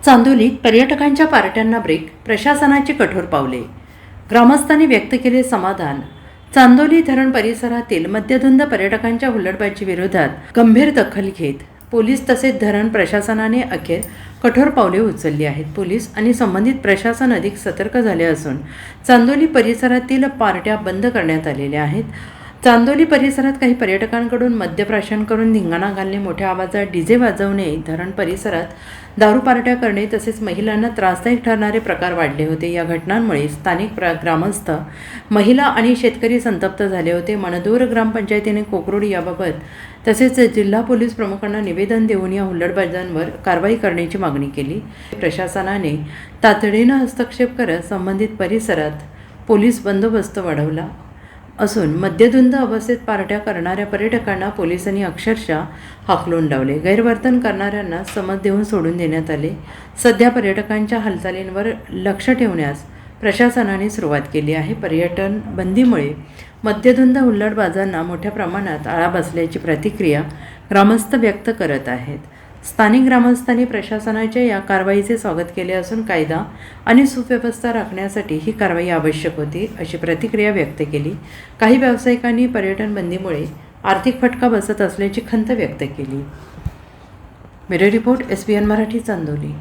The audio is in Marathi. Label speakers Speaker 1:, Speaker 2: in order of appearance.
Speaker 1: चांदोलीत पर्यटकांच्या पार्ट्यांना ब्रेक, प्रशासनाची कठोर पावले. ग्रामस्थांनी व्यक्त केले समाधान. चांदोली धरण परिसरातील मद्यधुंद पर्यटकांच्या हुल्लडबाजीविरोधात गंभीर दखल घेत पोलीस तसेच धरण प्रशासनाने अखेर कठोर पावले उचलली आहेत. पोलीस आणि संबंधित प्रशासन अधिक सतर्क झाले असून चांदोली परिसरातील पार्ट्या बंद करण्यात आलेल्या आहेत. चांदोली परिसरात काही पर्यटकांकडून मद्यप्राशन करून धिंगाणा घालणे, मोठ्या आवाजात डीजे वाजवणे, धरण परिसरात दारू पार्ट्या करणे तसेच महिलांना त्रासदायक ठरणारे प्रकार वाढले होते. या घटनांमुळे स्थानिक ग्रामस्थ, महिला आणि शेतकरी संतप्त झाले होते. मनदूर ग्रामपंचायतीने कोकरूड याबाबत तसेच जिल्हा पोलीस प्रमुखांना निवेदन देऊन या हुल्लडबाजांवर कारवाई करण्याची मागणी केली. प्रशासनाने तातडीनं हस्तक्षेप करत संबंधित परिसरात पोलीस बंदोबस्त वाढवला असून मद्यधुंद अवस्थेत पार्ट्या करणाऱ्या पर्यटकांना पोलिसांनी अक्षरशः हाकलून लावले. गैरवर्तन करणाऱ्यांना समज देऊन सोडून देण्यात आले. सध्या पर्यटकांच्या हालचालींवर लक्ष ठेवण्यास प्रशासनाने सुरुवात केली आहे. पर्यटन बंदीमुळे मद्यधुंद हुल्लडबाजांना मोठ्या प्रमाणात आळा बसल्याची प्रतिक्रिया ग्रामस्थ व्यक्त करत आहेत. स्थानिक ग्रामस्थांनी प्रशासनाच्या या कारवाईचे स्वागत केले असून कायदा आणि सुव्यवस्था राखण्यासाठी ही कारवाई आवश्यक होती अशी प्रतिक्रिया व्यक्त केली. काही व्यावसायिकांनी पर्यटन बंदीमुळे आर्थिक फटका बसत असल्याची खंत व्यक्त केली. Bureau report, SBN Marathi, Chandoli.